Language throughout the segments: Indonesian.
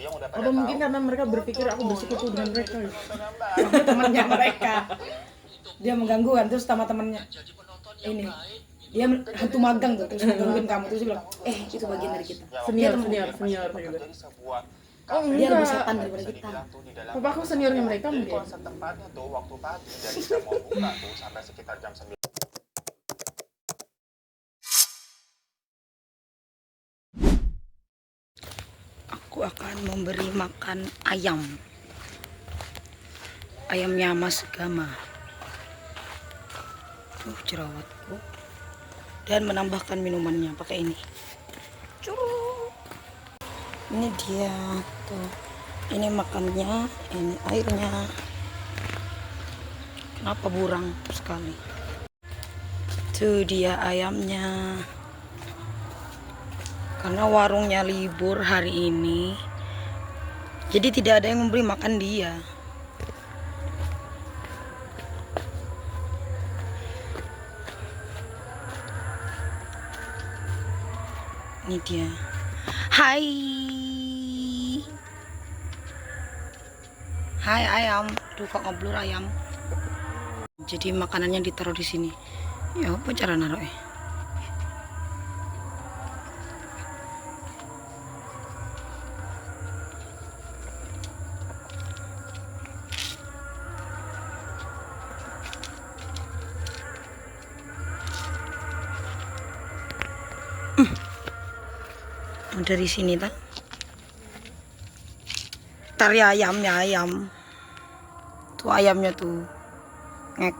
Apa mungkin karena mereka berpikir aku bersekutu dengan mereka. Aku temannya mereka. Dia mengganggu kan, terus sama temannya ini dia hantu magang tuh, terus gangguin kamu, terus dia bilang itu bagian dari kita. Senior Dia juga. Oh dia lebih enggak. setan daripada kita. Papa aku seniornya mereka mungkin. Setempatnya tuh waktu pagi dari jam mau buka tuh sampai sekitar jam 9. Aku akan memberi makan ayam. Ayamnya Mas Gama. Jerawatku. Dan menambahkan minumannya pakai ini. Curug. Ini dia tuh. Ini makannya, ini airnya. Kenapa burang sekali? Tuh dia ayamnya. Karena warungnya libur hari ini, jadi tidak ada yang memberi makan dia. Ini dia. Hai. Hai ayam. Duh kok ngeblur ayam. Jadi makanannya ditaruh di sini. Ya apa cara naruhnya? Dari sini tak? Tar ya ayamnya ayam. Tuh ayamnya tuh. Ngek.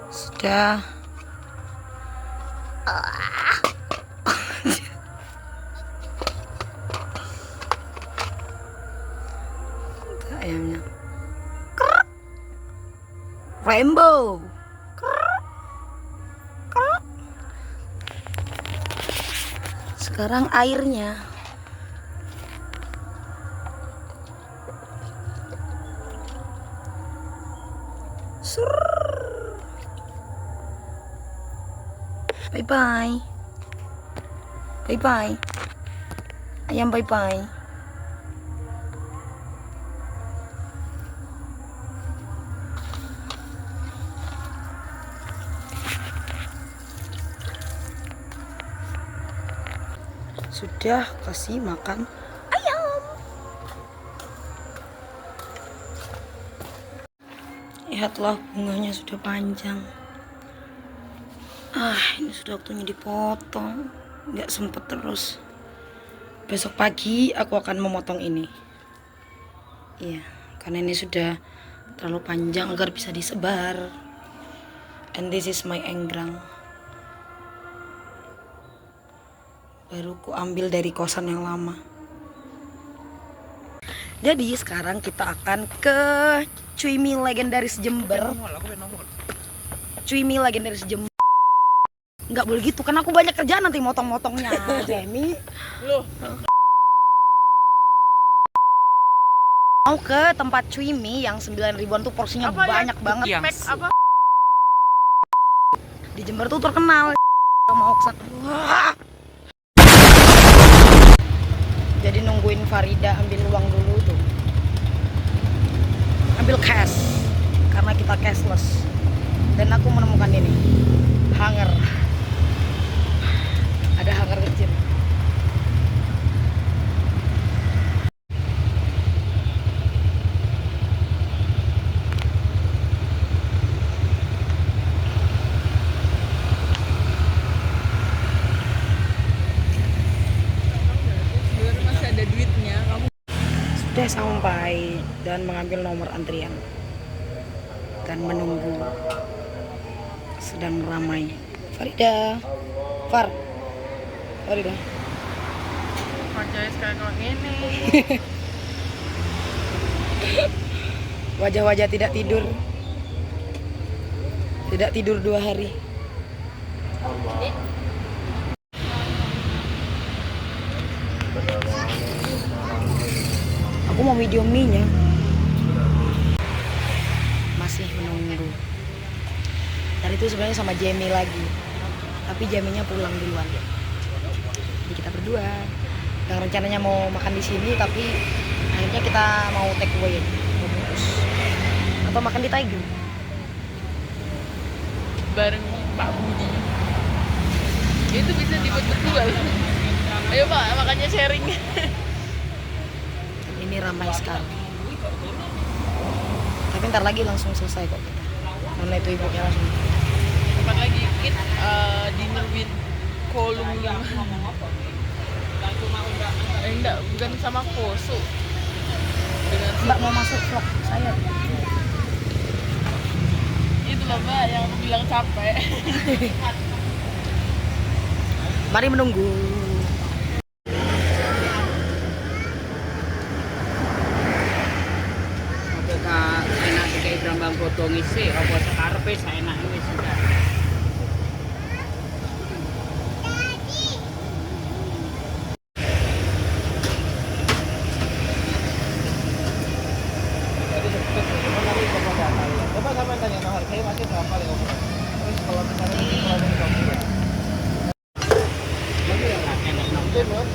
Sudah. Ayamnya krek. Rainbow krek. Krek. Sekarang airnya sur. Bye bye. Bye bye. Ayam bye bye. Sudah kasih makan ayam. Lihatlah bunganya sudah panjang. Ini sudah waktunya dipotong. Nggak sempet terus. Besok pagi aku akan memotong ini. Iya, karena ini sudah terlalu panjang agar bisa disebar. And this is my enggrang. Baru ku ambil dari kosan yang lama. Jadi sekarang kita akan ke Cuimi legendaris Jember. Cuimi legendaris Jember. Nggak boleh gitu, kan aku banyak kerjaan nanti motong-motongnya. Jamie. Mau ke tempat Cuimi yang 9 ribuan tuh porsinya banyak banget. Di Jember tuh terkenal. Mau kesana. Jadi nungguin Farida ambil uang dulu tuh. Ambil cash. Karena kita cashless. Dan aku menemukan ini. Hanger. Ada hanger kecil. Sudah sampai dan mengambil nomor antrian dan menunggu. Sedang ramai. Farida, Farida. Wajahnya sekarang kalau ini. Wajah-wajah tidak tidur. Tidak tidur 2 hari. Aku mau video mie-nya. Masih menunggu. Tadi itu sebenarnya sama Jamie lagi. Tapi Jamie-nya pulang duluan. Jadi kita berdua. Yang rencananya mau makan di sini tapi akhirnya kita mau take away aja. Mau bungkus. Atau makan di Taigu. Bareng Pak Budi. Itu bisa dibuat berdua. Ayo Pak, makannya sharing. Ini ramai sekali. Tapi ntar lagi langsung selesai kok kita. Karena itu ibunya langsung. Kapan lagi dinner with Kolung 5. Enggak, bukan sama Koso. Dengan Mbak mau masuk vlog saya. itu loh Mbak yang bilang capek. Mari menunggu. Apakah enak kayak Ibrahim Bang potong isi, apa sekarepe saenak wis sudah. Coba sama tanya nomor saya masih berapa ya? Terus kalau misalnya di problem kamu ya. Lagi yang enak Mungkin loh.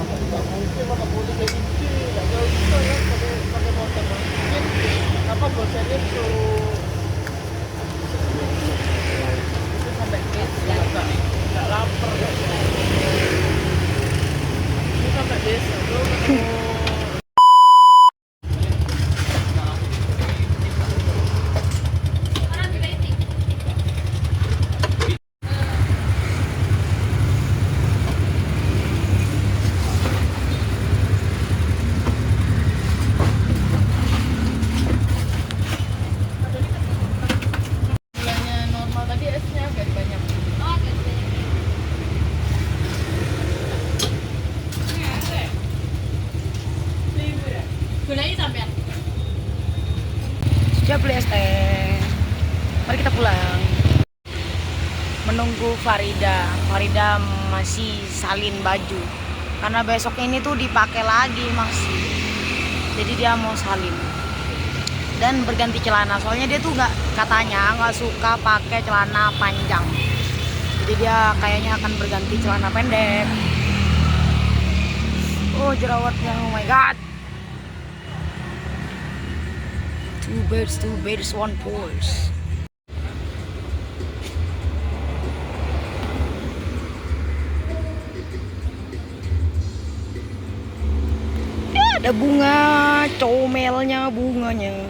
Nggak mungkin mana boleh kayak gitu. Nggak bisa ya pakai motor. Mungkin apa bosannya tuh. Itu sampai desa nggak lapar ya. Itu sampai desa tuh ketemu gulanya normal tadi esnya agak banyak. Gulanya sampean. Sudah beli es teh. Mari kita pulang. Menunggu Farida. Farida masih salin baju. Karena besok ini tuh dipakai lagi masih. Jadi dia mau salin. Dan berganti celana. Soalnya dia tuh katanya nggak suka pakai celana panjang. Jadi dia kayaknya akan berganti celana pendek. Oh jerawatnya, oh my god. Two birds, one pose. Ya, ada bunga, comelnya bunganya.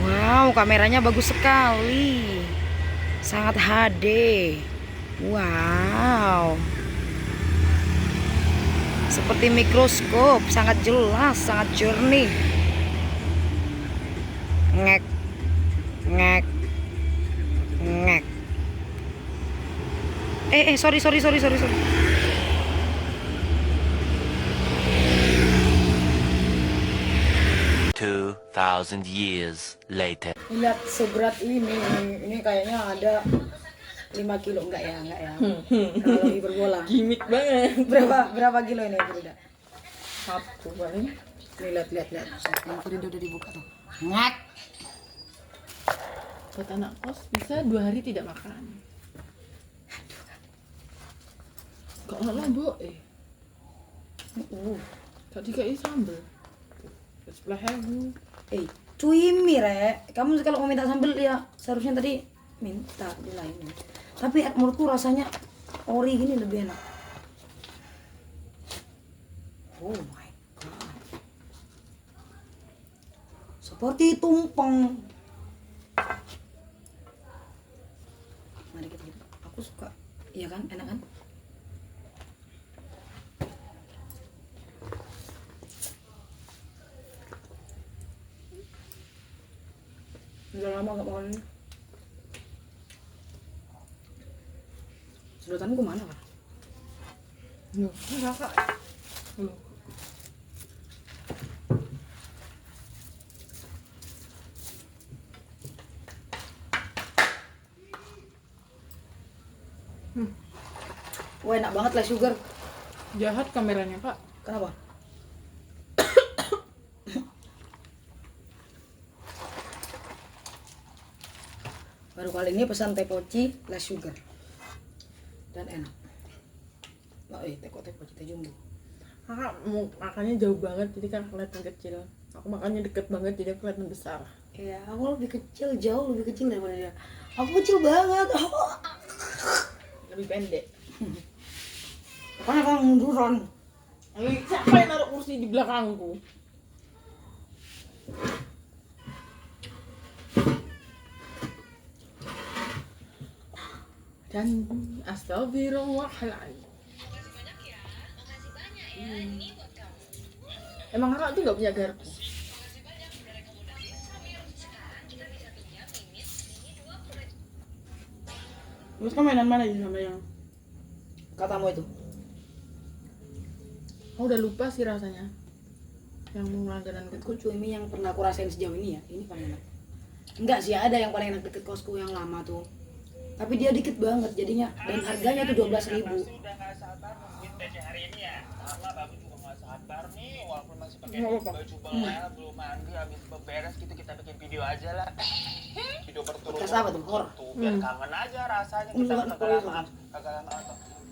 Wow, kameranya bagus sekali. Sangat HD. Wow. Seperti mikroskop, sangat jelas, sangat jernih. Ngek. Ngek. Ngek. Sorry. 2,000 years later. Lihat seberat ini kayaknya ada 5 kilo enggak ya kalau hiperbola. Gimik banget. Berapa kilo ini Frida? Satu paling. Nih lihat. Yang Frida udah dibuka tuh. Ngek. Buat anak kos bisa 2 hari tidak makan. Kok lama Bu? Tadi kayak sambel. Sebelah hebu. Cuimi Rek, kamu kalau mau minta sambal ya seharusnya tadi minta di lain. Tapi menurutku rasanya ori gini lebih enak. Oh my god. Seperti tumpeng. Mari kita. Aku suka. Iya kan? Enak kan? Udah lama gak makan ini. Sedotanku mana kan? Loh, kakak. Loh. Wah enak banget lah sugar. Jahat kameranya, Pak. Kenapa? Baru kali ini pesan teh poci less sugar dan enak. Oh, teh poci teh jumbo. Kakak makannya jauh banget, jadi kan kelihatan kecil. Aku makannya deket banget, jadi kelihatan besar. Iya, aku lebih kecil, jauh lebih kecil daripada dia. Aku kecil banget. Lebih pendek. Karena kamu munduran. Siapa yang naruh kursi di belakangku? Dan astagfirullahaladzim. Emang kakak tuh gak punya garpu? Terus kan mainan mana ini sama yang Katamu itu. Aku udah lupa sih rasanya. Yang mau langganan ke Menurutku cumi yang pernah aku rasain sejauh ini ya, ini paling enak. Enggak sih, ada yang paling enak deket kosku yang lama tuh. Tapi dia dikit banget jadinya, dan harganya tuh 12.000. Sudah nggak sabar nungguin TC hari ini ya. Sama bagus juga nggak sabar nih, walaupun masih pakai Nggak apa-apa. baju bawel, belum mandi, habis beberes gitu kita bikin video aja lah. Video berturut-turut. Podcast apa tuh? Horor? Tuh, biar kangen aja rasanya kita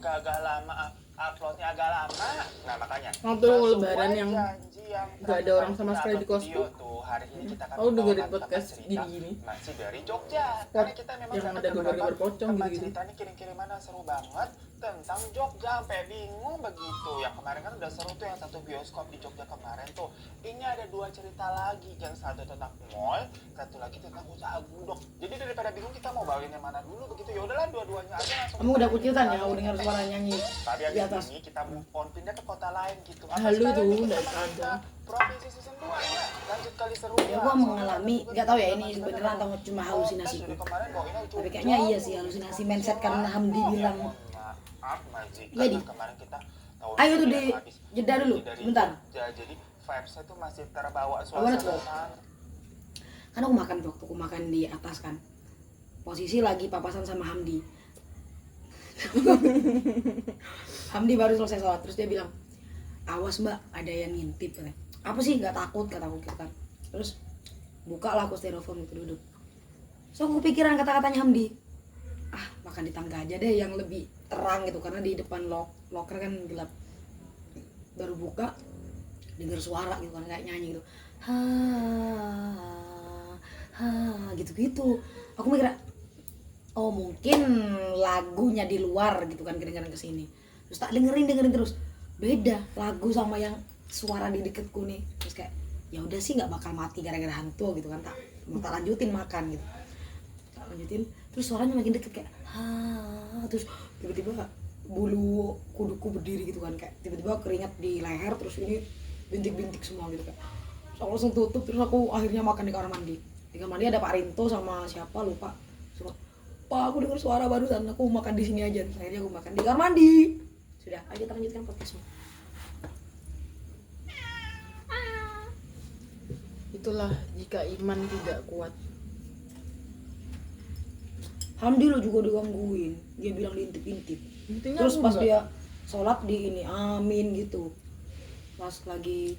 kagak lama uploadnya agak lama. Nah makanya. Waktu sesuai lebaran yang janji yang nggak ada orang sama sekali di upload kosku. video tuh, hari ini kita akan Aku dengerin membawakan podcast teman cerita gini-gini. masih dari Jogja. Karena kita memang Yang dapat ada gambar-gambar beberapa pocong teman gitu-gitu. cerita ini kirim-kiriman yang seru banget tentang Jogja, sampai bingung begitu. Yang kemarin kan udah seru tuh yang satu bioskop di Jogja kemarin tuh. Ini ada 2 cerita lagi, yang satu tentang mall, satu lagi tentang usaha gudok. Jadi daripada bingung kita mau bawain yang mana dulu begitu, ya udahlah dua-duanya aja langsung. Kamu udah kucitan ya, aku dengar suara nyanyi Tapi di atas. abis ini kita move on pindah ke kota lain gitu. Halu Sekarang tuh, kita udah sama ada. Provinsi season 2 ya. Lanjut kali seru Ya gua mengalami, nggak tahu ya ini beneran atau cuma halusinasiku. Tapi kayaknya iya sih halusinasi mindset karena Hamdi bilang. Iya, Di. Kemarin kita Ayo tuh di jeda dulu, sebentar. Jadi vibes-nya tuh masih terbawa Mana tuh? suasana. Kan aku makan tuh, waktu aku makan di atas kan. Posisi lagi papasan sama Hamdi. Hamdi baru selesai sholat, terus dia bilang, awas mbak, ada yang ngintip. Apa sih, nggak takut, kata aku gitu kan. Terus buka lah aku styrofoam itu duduk. So aku kepikiran kata-katanya Hamdi. Ah, makan di tangga aja deh yang lebih terang gitu, karena di depan loker kan gelap. Baru buka, denger suara gitu kan, kayak nyanyi gitu. Ha, ha, gitu-gitu. Aku mikir, oh mungkin lagunya di luar gitu kan, kedengeran kesini. Terus tak dengerin terus, beda lagu sama yang suara di deketku nih. Terus kayak, ya udah sih nggak bakal mati gara-gara hantu gitu kan, tak lanjutin makan gitu. Tak lanjutin, terus suaranya makin deket kayak, ha, terus tiba-tiba bulu kuduku berdiri gitu kan, kayak tiba-tiba keringat di leher, terus ini bintik-bintik semua gitu kan. Terus aku langsung tutup, terus aku akhirnya makan di kamar mandi. Di kamar mandi ada Pak Rinto sama siapa lupa. Terus, Pak, aku dengar suara barusan, aku makan di sini aja. Terus akhirnya aku makan di kamar mandi. Sudah, ayo kita lanjutkan podcastmu. Itulah jika iman tidak kuat. Hamdi lo juga digangguin, dia bilang diintip-intip. Intinya Terus aku pas enggak. dia sholat di ini, amin gitu. Pas lagi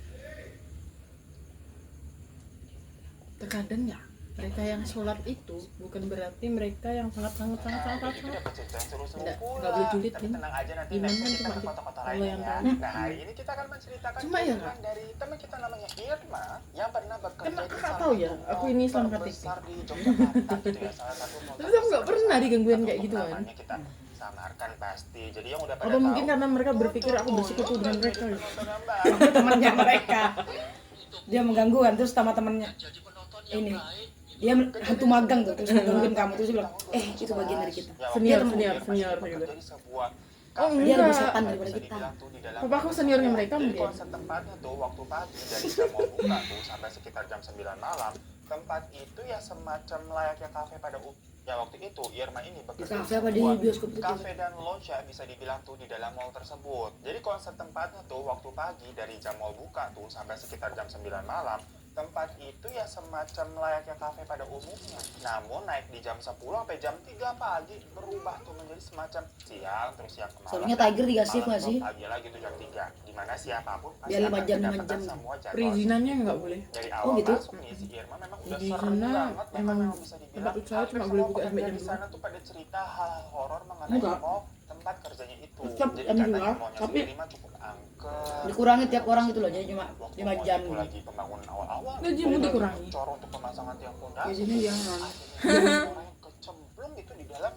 Terkadang ya, mereka yang sholat itu bukan berarti mereka yang sangat. Itu dapat cerita yang seru-seru Tidak, pula. nggak boleh julid, Tapi Min. tenang aja nanti Iman next kan kita cuma ke kita- kota-kota kalau lain yang ya. tahu. Nah hari ini kita akan menceritakan Cuma ya, kehidupan dari teman kita namanya Irma yang pernah bekerja Emang di kakak salah tahu ya, satu aku mall ini Islam terbesar di Yogyakarta gitu ya, salah satu mall Tapi aku nggak pernah digangguin Atau kayak gitu kan. namanya kita samarkan pasti. Jadi yang udah pada Apa mungkin tahu, karena mereka tuh, berpikir aku tuh, bersekutu dengan mereka ya? aku temannya mereka. Dia mengganggu kan, terus sama temennya ini dia hantu magang tuh, terus menggangguin kamu, terus dia bilang, itu bagian dari kita. Ya, Senior, waktu itu senior, Irma senior, ini bekerja senior. di sebuah Oh, kafe. Dia lebih enggak. setan daripada Bisa kita. dibilang tuh di dalam Papa aku seniornya mereka Jadi mungkin. konsep tempatnya tuh waktu pagi dari jam mau buka tuh sampai sekitar jam 9 malam. Tempat itu ya semacam layaknya kafe pada ya waktu itu Irma ini bekerja kafe apa di sebuah bioskop itu? kafe dan lounge ya bisa dibilang tuh di dalam mall tersebut. Jadi konsep tempatnya tuh waktu pagi dari jam mall buka tuh sampai sekitar jam 9 malam Tempat itu ya semacam layaknya kafe pada umumnya. Namun naik di jam 10 sampai jam 3 pagi berubah tuh menjadi semacam siang terus siang kemarin. Seharusnya Tiger dikasih malam nggak sih? terus pagi lagi tuh jam 3. Dimana siapapun pasti Biar 5 akan jam, 5 mendapatkan jam. semua jadwal. Perizinannya nggak boleh. Dari Oh, awal gitu? masuk nih si Irma memang udah Di serem sana banget. Bahkan emang memang bisa dibilang tempat usaha hampir cuma semua boleh buka sampai pekerja jam di 2. sana tuh pada cerita hal horor mengenai Enggak. mall tempat kerjanya itu. Tetap Jadi jam katanya 2, mallnya tapi sendiri mah cukup angker. dikurangi tiap orang gitu loh, jadi cuma Waktu 5 mall jam itu lagi pembangunan awal-awal. Gajimu dikurangi. Cor untuk pemasangan tiang pondasi. gajinya jangan. Akhirnya orang yang kecemplung itu di dalam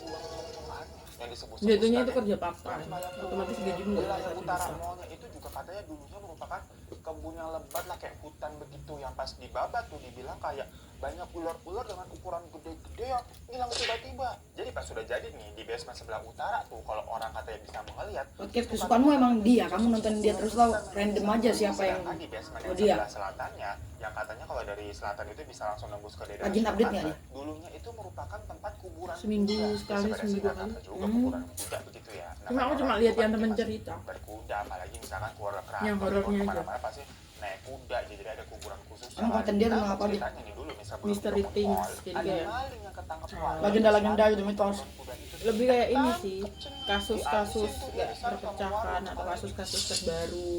uang-uangannya yang disebut Jatuhnya itu kerja part-time. Otomatis gajimu nggak wilayah bisa utara besar. mallnya itu juga katanya dulunya merupakan kebun yang lebat lah kayak hutan begitu yang pas dibabat tuh dibilang kayak banyak ular-ular dengan ukuran gede-gede yang hilang tiba-tiba. Jadi pas sudah jadi nih di basement sebelah utara tuh kalau orang katanya bisa melihat Podcast kesukaanmu emang dia, kamu nonton dia terus tau random aja siapa yang sedangkan di basement oh yang dia. sebelah selatannya yang katanya kalau dari selatan itu bisa langsung nembus ke daerah Rajin update nggak dia? dulunya itu merupakan tempat kuburan Seminggu kuda. sekali, Sebenarnya seminggu sih nggak kali. kata juga kuburan kuda begitu ya. Cuma aku Namanya cuma orang lihat itu yang kan temen pasti cerita. berkuda apalagi misalkan keluarga keraton Yang horornya aja. kemana-mana pasti naik kuda jadi ada kuburan khusus. Emang konten dia tentang apa dia? Ceritanya nih dulu nih sebelum Mystery ketemu things, mall, jadi ada kayak maling yang ketangkep warga. Legenda-legenda gitu, mitos. Kuda itu Lebih kayak ini ditangkep, sih, cenah. kasus-kasus Dihabisin tuh dia kayak di sana sama perpecahan warga, atau apalagi kasus-kasus terbaru,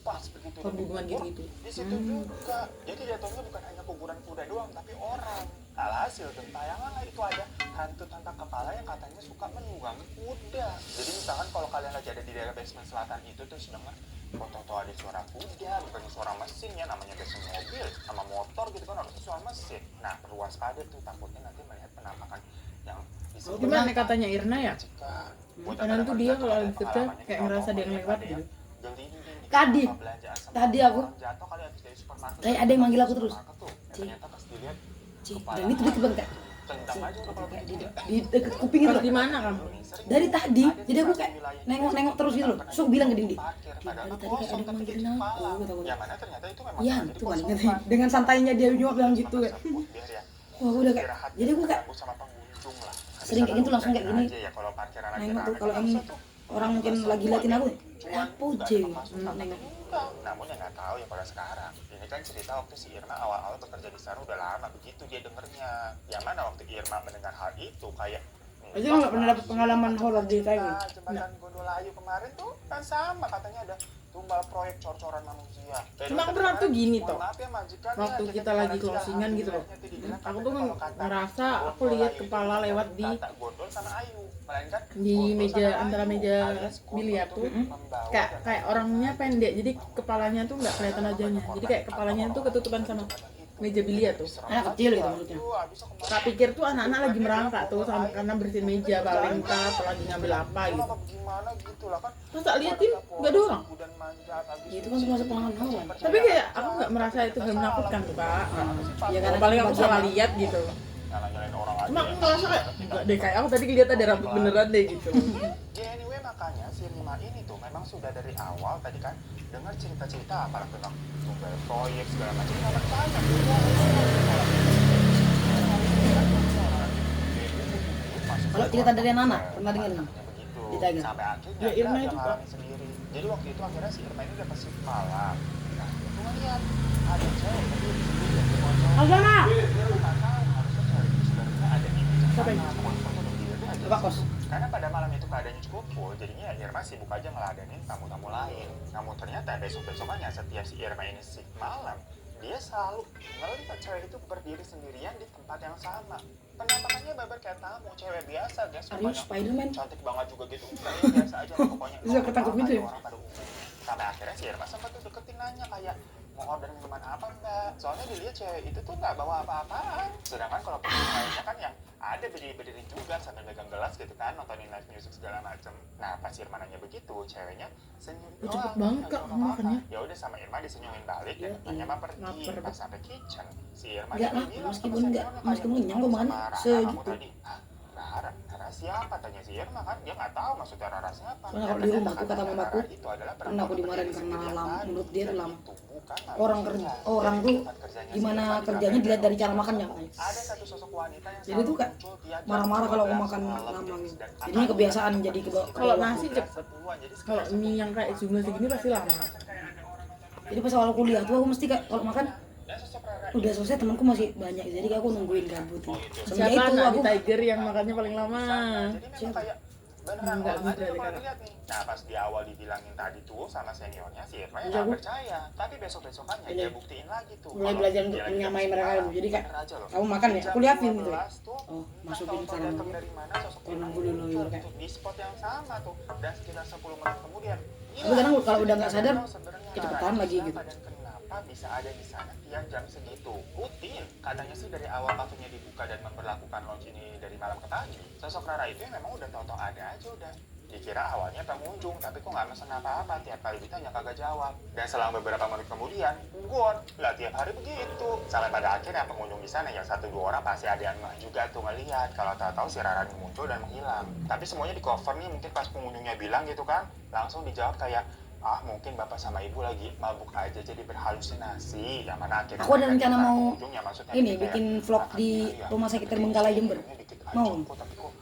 pas begitu dia pembunuhan dikubur, gitu. di situ juga jadi jatuhnya bukan hanya kuburan kuda doang tapi orang. Alhasil gentayangan lah itu ada hantu tanpa kepala yang katanya suka menunggangi kuda. Jadi misalkan kalau kalian lagi ada di daerah basement selatan itu terus dengar foto-foto ada suara kuda bukan suara mesin ya, namanya basement mobil sama motor gitu kan harusnya suara mesin. Nah perlu waspada tuh takutnya nanti melihat penampakan yang disebut Gimana katanya Irna ya? jika Kadang tuh dia kalau lagi kerja kayak ngerasa dia yang lewat gitu. Tadi aku kayak ada yang manggil aku terus. Cik, dan itu deket banget kak. Kayak di deket kuping itu Pas loh. di mana kamu? Dari tadi, jadi aku kayak nengok-nengok terus gitu loh. Terus aku bilang ke Dindi, dari tadi kayak ada yang manggilin aku, kata aku. Iya, itu paling ngerti. Dengan santainya dia juga bilang gitu kayak. Wah, aku udah kayak, jadi aku kayak sering kayak gitu langsung kayak gini. Nengok tuh kalau emang orang mungkin lagi liatin aku, apa je? Nengok. Namun ya nggak tahu ya pada sekarang. Ini kan cerita waktu si Irma awal-awal bekerja di sana udah lama begitu dia dengernya. Yang mana waktu Irma mendengar hal itu kayak Aja nggak pernah dapet pengalaman horor di Taiwan. jembatan Gondolayu kemarin tuh kan sama katanya ada tumbal proyek cor-coran manusia. Cuma aku pernah tuh gini toh. Maaf ya majikan, Waktu ya, kita jadi lagi kemarin closingan gitu loh. silakan dibilang Aku katanya tuh kalau kata ngerasa aku Gondolayu lihat itu kepala lewat di kata gondol sama ayu. Melainkan di gondol meja sama antara ayu, meja alias gondol biliar itu tuh membawa kayak dan orangnya pendek jadi kepalanya tuh nggak kelihatan wajahnya jadi kayak kepalanya tuh ketutupan sama meja biliar tuh. Anak kecil gitu maksudnya. Tak pikir tuh anak-anak lagi merangkak tuh sama karena bersihin meja paling tap lagi ngambil apa gitu. gimana gitu lah kan. Terus tak liatin nggak ada orang. Ya, itu kan termasuk pengalaman awal. Tapi kayak aku nggak merasa itu hal menakutkan tuh kak. Ya karena Paling aku kebagian. salah lihat gitu. Nyala-nyalain orang aja. Cuma aku ngerasa kayak enggak deh kayak aku tadi lihat ada rambut beneran deh gitu. Ya anyway makanya si Rima ini tuh memang sudah dari awal tadi kan dengar cerita-cerita apa tentang tunggal proyek segala macam nggak percaya. Kalau cerita dari anak pernah dengar nggak? Begitu. Di Tiger. Sampai akhirnya Ya, Irma dia itu, ngalamin sendiri. Jadi waktu itu akhirnya si Irma ini dapat shift malam. Nah, itu ngeliat ada cewek berdiri sendiri di pojok. Aldana, Dia nggak tahu harusnya cewek itu sebenarnya ada di meja Siapa sana. yang- Pokoknya foto berdiri aja. Pak Kos. Karena pada malam itu keadaannya cukup full, jadinya Irma sibuk aja ngeladenin tamu-tamu lain. Namun ternyata besok-besokannya setiap si Irma ini shift malam, dia selalu melihat cewek itu berdiri sendirian di tempat yang sama. Penampakannya babar kayak tamu, cewek biasa, guys. Are you Spiderman? Cantik banget juga gitu, enggak ya biasa aja pokoknya. Bisa ketangkep gitu ya? Orang pada umumnya. Sampai akhirnya si Irma sempat tuh deketin nanya kayak, mau order minuman apa mbak? Soalnya dilihat cewek itu tuh nggak bawa apa-apaan. Sedangkan kalau pengunjung lainnya kan yang ada berdiri-berdiri juga sambil megang gelas gitu kan, nontonin live music segala macem. Nah pas Irma nanya begitu, ceweknya senyum Cepet doang, banget, nggak Kak, jawab apa-apa. makannya. Ya udah sama Irma disenyumin balik dan Iya, tanya iya. mah pergi. Lapar. Pas sampai kitchen, si Irma Enggak juga lah, bilang meskipun sama enggak- Irma meskipun kayak, kenyang, gue makan sama Rara segitu. kamu tadi. Hah? Rara siapa? Tanya si Irma kan, dia nggak tahu maksudnya Rara siapa. Soalnya kalau di Ternyata rumah tuh kata katanya mamaku, Rara itu adalah pernah aku perempuan dimarahin berdiri karena sendirian lama. tadi. Menurut dia tuh Dan lama. itu bukan Orang manusia. kerja, orang tuh Tempat kerjanya si gimana Irma di kerjanya Kalimantan dilihat dari cara Utara. makannya katanya. Ada satu sosok wanita yang Jadi tuh kayak muncul tiap jam marah-marah kalau aku 12 makan malam lama dan gitu. akan Jadinya kebiasaan jadi Kalau ke nasi cepet. Kalau mie yang kayak jumlah segini pasti lama. Jadi pas awal kuliah tuh aku mesti kayak kalau makan udah selesai temanku masih banyak, jadi aku nungguin gabut. Semenjak Siapa itu anak aku di Tiger yang makannya paling lama? Jadi memang kayak beneran Enggak orang bisa aja dikata. kalau lihat nih. Nah pas di awal dibilangin tadi tuh sama seniornya si Irma Bisa, nggak Bu. percaya, tapi besok-besokannya Ini. dia buktiin lagi tuh. mulai Kalau belajar dia untuk lagi menyamai dapet mereka sekarang, dulu. Jadi kayak bener aja loh. kamu makan ya, Jam aku liatin gitu ya. 12 tuh, Oh, entah masukin tahu-tahu saran datang dulu. dari mana sosok Kalau Irma nunggu ini dulu, muncul kayak. gitu, di spot yang sama tuh, dan sekitar 10 menit kemudian Tapi kadang kalau udah nggak sadar, sebenarnya kecepatan Rara lagi siapa gitu. dan kenapa bisa ada di sana tiap jam segitu. Putin katanya sih dari awal kafenya dibuka dan memperlakukan launch ini dari malam ke pagi. Sosok Rara itu yang memang udah tahu-tahu ada aja udah. Dikira awalnya pengunjung, tapi kok nggak mesen apa-apa, tiap kali ditanya kagak jawab. Dan selang beberapa menit kemudian, gone. Lah tiap hari begitu. Sampai pada akhirnya pengunjung di sana yang 1-2 orang pasti ada yang ngeh juga tuh ngelihat kalau tahu-tahu si Rara ini muncul dan menghilang. Tapi semuanya di cover nih, mungkin pas pengunjungnya bilang gitu kan, langsung dijawab kayak, ah mungkin bapak sama ibu lagi mabuk aja jadi berhalusinasi. Yang mana akhirnya Aku ada mereka rencana para mau pengunjung, ya maksudnya ini, kayak, bikin vlog "Ah, di iya, Rumah Sakit iya, Terbengkalai Jember." iya, dikit aja Mau? kok, tapi kok,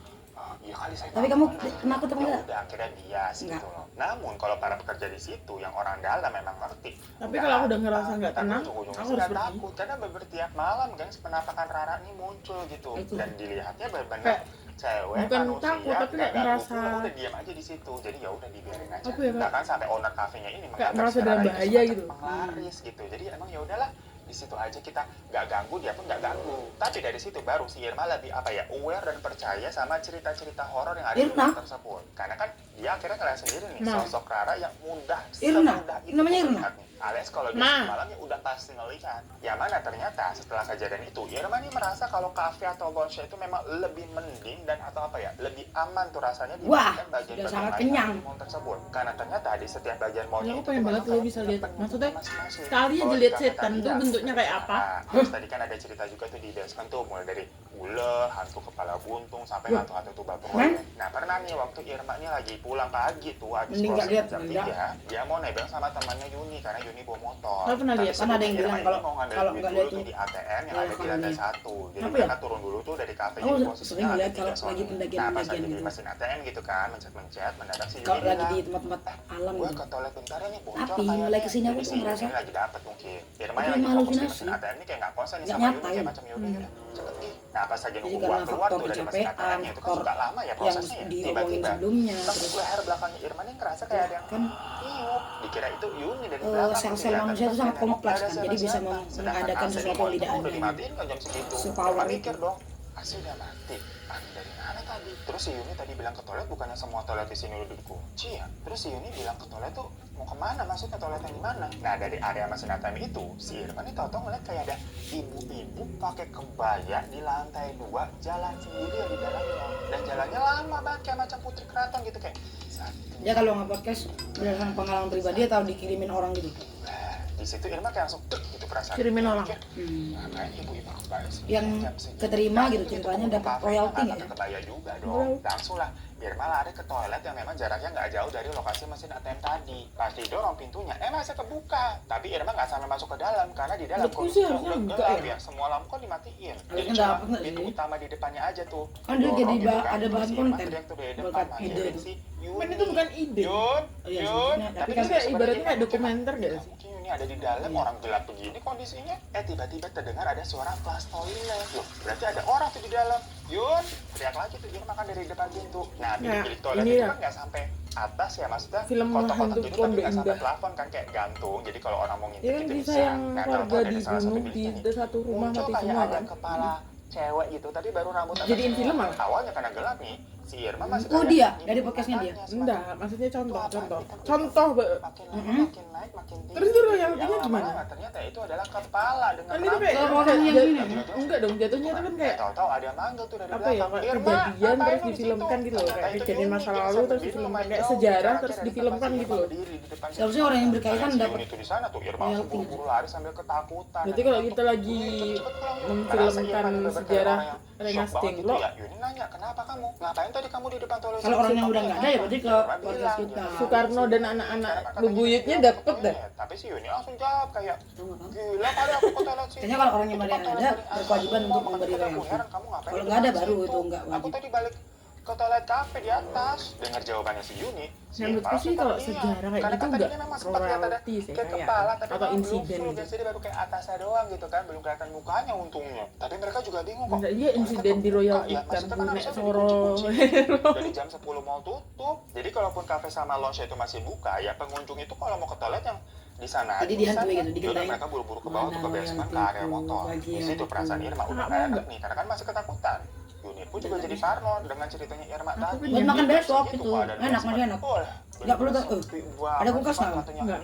iya kali saya Tapi tahu. kamu penakut apa Ya enggak? udah akhirnya bias Enggak. gitu loh. Namun kalau para pekerja di situ yang orang dalam memang ngerti. Tapi kalau aku udah ngerasa nggak tenang, ujung-ujungnya aku sudah harus pergi. takut karena tiap malam guys penampakan Rara ini muncul gitu Itu. dan dilihatnya benar-benar Kayak, cewek bukan manusia takut, tapi kayak nggak ngerasa- ganggu, udah diam aja di situ jadi ya udah dibiarin aja. Apa ya, Kak? Bahkan sampai owner kafenya ini Kayak menganggap merasa si Rara dalam itu bahaya semacam gitu. penglaris gitu. Jadi emang ya udahlah di situ aja kita nggak ganggu, dia pun nggak ganggu. Tapi dari situ baru si Irma lebih apa ya aware dan percaya sama cerita-cerita horor yang ada di Irma? rumah tersebut. Karena kan dia akhirnya ngeliat sendiri nih Ma. sosok Rara yang mudah Irna? semudah itu Namanya Irna? melihatnya. Alias kalau dia Ma. malamnya udah pasti ngelihat. Yang mana ternyata setelah kejadian itu Irma nih merasa kalau kafe atau lounge itu memang lebih mending dan atau apa ya lebih aman tuh rasanya Wah, dibandingkan bagian-bagian sudah sangat lain kenyang. di mall tersebut. Karena ternyata di setiap bagian mallnya Ya, aku itu pengen tuh banget memang lo kayak bisa punya lihat. penunggu Maksudnya, masing-masing. sekali aja Kalau di lihat kafe setan tadi tuh ya, bentuknya kayak nah, apa. terus tadi kan ada cerita juga tuh di basement tuh mulai dari ular, hantu kepala buntung sampai Loh. hantu-hantu tuh batu. Men? Nah pernah nih waktu Irma nih lagi pulang pagi tuh habis Mending nggak closing lihat, jam enggak. 3 dia mau nebeng sama temannya Yuni karena Yuni bawa motor. Nggak pernah Tapi lihat. Kan ada yang sebelumnya bilang Irma kalau- ini mau ngambil kalau duit nggak dulu lihat tuh tuh. di ATM yang Oh, ada di kalau lantai lihat. 1. Jadi Apa mereka ya? turun dulu tuh dari kafe Aku jadi sering posisinya ngeliat ada di kalau gas lagi Sony. pendakian-pendakian Nah pas lagi gitu. di mesin ATM gitu kan mencet-mencet mendadak si Yuni Kalau lagi bilang, di tempat-tempat alam gue gitu. ke toilet bentar ya nih bocor Tapi kayaknya. mulai kesini aku Jadi tuh si ngerasa Yuni lagi dapet mungkin Irma Tapi yang lagi emang fokus di halusinasi. mesin ATM ini kayak nggak konsen nih Nggak sama nyata Yuni kayak ya. macam Yuni udah cepet nih. Nah pas lagi Jadi nunggu karena gua keluar faktor tuh dari mesin kecapean, ATM-nya itu kan faktor suka lama ya yang prosesnya ya. diomongin Tiba-tiba sebelumnya, tembus terus leher belakangnya Irma nih ngerasa kayak ada yang kan tiup. Dikira itu Yuni dari belakang. sel-sel manusia itu sangat kompleks kan, jadi bisa mengadakan sesuatu yang tidak Udah ada. dimatiin kan jam segitu. Sepower Irma itu. mikir dong, Asi udah mati. Mati dari mana tadi? Terus si Yuni tadi bilang ke toilet bukannya semua toilet di sini udah dikunci ya? Terus si Yuni bilang ke toilet tuh mau kemana? Maksudnya toilet yang di mana? Nah dari area mesin ATM itu si Irma nih tahu-tahu ngeliat kayak ada ibu-ibu pakai kebaya di lantai 2 jalan sendiri di dalamnya dan jalannya lama banget kayak macam putri keraton gitu kayak. Dia kalau nggak podcast berdasarkan pengalaman pribadi atau dikirimin orang gitu. Nah, di situ Irma kayak langsung dek gitu perasaan. Kirimin Dia orang. mikir, Ngapain ibu-ibu kebaya sih? Yang Jam segini. keterima gitu Nah, ceritanya itu dapat kafe royalti nggak nggak pakai ya? kebaya juga dong. Langsung lah Irma lari ke toilet yang memang jaraknya nggak jauh dari lokasi mesin ATM tadi. Pas didorong pintunya, masih kebuka. Tapi Irma nggak sampai masuk ke dalam karena di dalam Menurutku sih harusnya udah enggak gelap ya. ya. Semua lampu kan dimatiin. Jadi Harusnya cuma dapet nggak pintu sih? utama di depannya aja tuh. Kan dia Dorong jadi gitu kan. ada bahan Terus Irma konten teriak tuh dari depan, berkat ide manggilin itu. si Yuni. Men itu bukan ide. Yun, Iya, Yun. maksudnya, tapi Tapi kan Itu kayak sebenarnya ibaratnya kayak Irma dokumenter cuma, gak "Nggak sih? mungkin Yuni ada di dalam orang gelap begini kondisinya." Tiba-tiba terdengar ada suara flush toilet. Loh, berarti ada orang tuh di dalam. Yun, teriak lagi tuh Irma kan dari depan pintu. Nah, Nah, bilik toilet ini itu ya. kan nggak sampai atas ya maksudnya. Film kotak-kotak hantu gitu tapi Pondok nggak sampai Indah. plafon kan kayak gantung. Jadi kalau orang mau ngintip Ya kan gitu bisa bisa. yang Nah, warga tahu-tahu dari salah satu dibunuh di bilik ini satu rumah muncul mati kayak semua ada kan. kepala cewek gitu tapi baru rambut atas Jadiin semua. film ah? Awalnya karena gelap nih si Irma masih Oh, kayak dia? ngintip Dari podcastnya dia? matanya, Enggak, maksudnya Itu apa? contoh. Hitam-hitam. Contoh, Mbak. Makin lama makin naik makin tinggi. Terus itu royaltinya Yang gimana? lama-lama ternyata itu adalah kepala dengan Kan itu kayak Ke orang kayak yang jat- ini. enggak dong, jatuhnya itu kan kayak tahu-tahu ada yang manggil tuh dari apa ya, belakang. kayak "Irma, kejadian ngapain terus lu di difilmkan situ?" gitu loh, kayak Ternyata itu kejadian Yuni, masa dia lalu sambil terus berdiri difilmkan, lumayan kayak jauh, sejarah jarak terus dari difilmkan tempat gitu Irma loh. berdiri di depan Seharusnya situ. orang yang berkaitan Karena si dapat Yuni tuh di sana tuh Irma langsung royalti. buru-buru lari sambil ketakutan. Berarti kalau kita lagi memfilmkan sejarah Rengas Dengklok, Yuni nanya, "Kenapa kamu? Ngapain tadi kamu di depan toilet?" Kalau orang yang udah nggak ada ya berarti ke podcast kita. Soekarno dan anak-anak bebuyutnya dapet dah. Tapi si Yuni langsung jawab kayak, Tahu nggak, Bang? "Gila kali aku ke toilet sih." Kayaknya kalau orang yang Itu ada kan toilet ada paling berkewajiban aman. untuk Makanya memberi tadi aku royalti. heran, kamu ngapain Kalau di nggak ada depan baru situ? itu nggak Aku wajib. tadi balik ke toilet kafe di atas. Dengar jawabannya si Yuni, si Menurutku Irma sih langsung kalau terdiam. sejarah kayak Karena gitu kan nggak tadinya memang sempat lihat ada royalty sih, kayak kayak kepala, tapi atau memang belum insiden full gitu. guys, jadi baru kayak atasnya doang gitu kan, belum kelihatan mukanya untungnya. Tapi mereka juga bingung kok. Enggak, dia "Oh, ini insiden kan di kebuka Royal ya, Ikan, maksudnya kan Nek harusnya udah Soro. dikunci-kunci. Dari jam 10 mau tutup. Jadi kalaupun kafe sama lounge itu masih buka, ya pengunjung itu kalau mau ke toilet yang di sana Jadi aja dihantui bisa. gitu, Yaudah, digentai. mereka buru-buru ke bawah Mana untuk ke basement ke loyalty area ku motor. bagi Di yang situ perasaan aku. Irma udah Kenapa gak enak enggak? nih, karena kan masih ketakutan. Yuni pun juga jadi parno dengan ceritanya Irma Aku tadi. kan Buat makan Dia besok segitu itu. keadaan Enak, basement. masih enak. Oh, Nggak perlu bener-bener tuh, sepi ada kulkas banget, nggak? katanya, Nggak.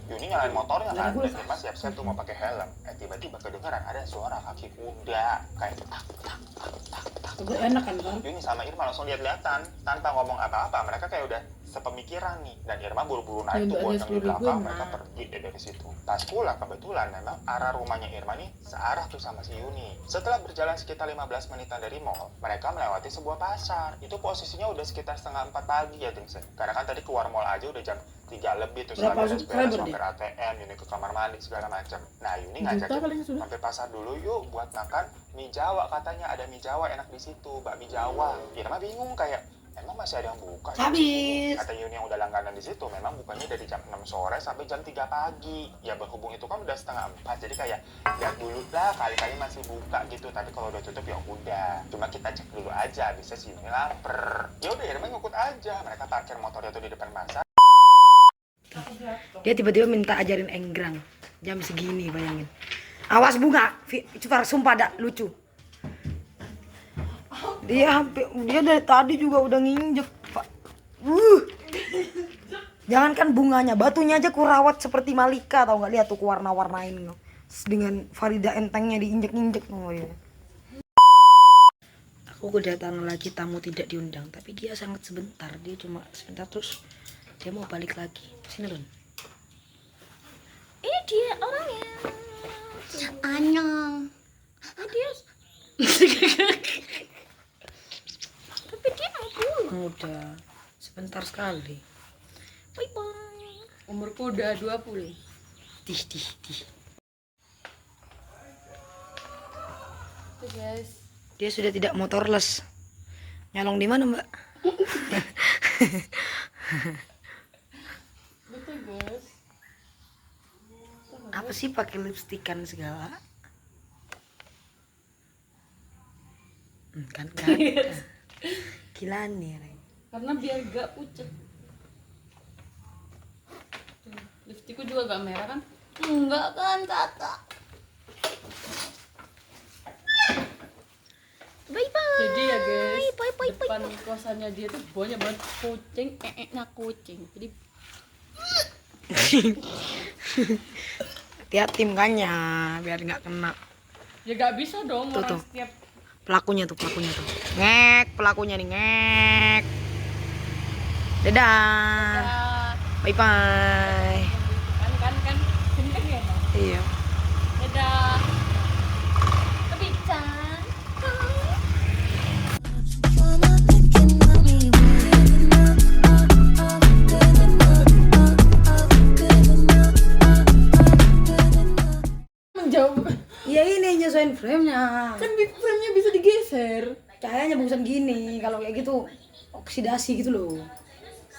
Yuni nyalain motornya Nggak kan, ada dan kulkas. Irma siap-siap tuh mau pakai helm. Tiba-tiba kedengeran ada suara kaki kuda kayak tak tak tak tak tak. Itu enak kan kan? Yuni sama Irma langsung lihat-lihatan tanpa ngomong apa-apa. Mereka kayak udah sepemikiran nih, dan Irma buru-buru Ya, naik tuh untuk buat ada yang di 10.000 belakang. mah. Mereka pergi deh dari situ. Pas pulang kebetulan memang arah rumahnya Irma nih searah tuh sama si Yuni. Setelah berjalan sekitar 15 menitan dari mall, mereka melewati sebuah pasar. Itu posisinya udah sekitar setengah 4 pagi ya Tingse. Karena kan tadi keluar mall aja udah jam 3 lebih tuh, Berapa setelah subscriber beres dia? mampir ATM, Yuni ke kamar mandi segala macam. Nah Yuni Juta ngajakin paling sudah. sampai pasar dulu yuk buat makan mie Jawa, katanya ada mie Jawa enak di situ, bakmi Jawa. Irma bingung kayak emang masih ada yang buka? Habis. Kata Yuni yang udah langganan di situ, memang bukanya dari jam 6 sore sampai jam 3 pagi. Ya berhubung itu kan udah setengah 4, jadi kayak lihat dulu lah, kali-kali masih buka gitu. Tapi kalau udah tutup ya udah. Cuma kita cek dulu aja, bisa si Yuni lapar. Ya udah Irma ngikut aja. Mereka parkir motornya tuh di depan pasar. Dia tiba-tiba minta ajarin enggrang. Jam segini bayangin. Awas bunga, Cufar sumpah dak lucu. Dia dari tadi juga udah nginjek, Pak. Jangankan bunganya, batunya aja kurawat seperti Malika, tau nggak, lihat tuh ku warna-warnain loh. Dengan Farida entengnya diinjek-injek loh ya. Aku kedatangan lagi tamu tidak diundang, tapi dia sangat sebentar, dia cuma sebentar terus dia mau balik lagi. Sini Lun. Ini dia orangnya. Anyong. Dia. Tapi dia mau pulang. Udah sebentar sekali. Bye bye. Umurku udah 20. Tih. Tuh guys. Dia sudah tidak motorless. Nyalong di mana, Mbak? Betul guys. Apa sih pakai lipstikan segala? Kan. Gila nih, Reng. Karena biar gak pucet. Tuh, lipstikku juga gak merah kan? Enggak kan kakak. Bye bye. Jadi ya guys, Bye. depan kosannya dia tuh banyak banget kucing, kucing. Jadi Hati-hati mukanya biar nggak kena. ya gak bisa dong Tuh, orang tuh. setiap Pelakunya tuh. Ngek, pelakunya nih ngek. Dadah. Bye bye. kan kenceng ya bang. Iya. Dadah. Kebican. Menjauh Iya ini nyesuaiin frame-nya. kan big frame-nya bisa digeser. Cahayanya bagusan gini. Kalau kayak gitu oksidasi gitu loh.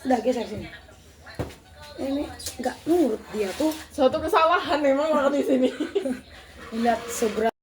Udah geser sini. Ini nggak nurut dia tuh. Suatu kesalahan memang orang di sini. Lihat seberapa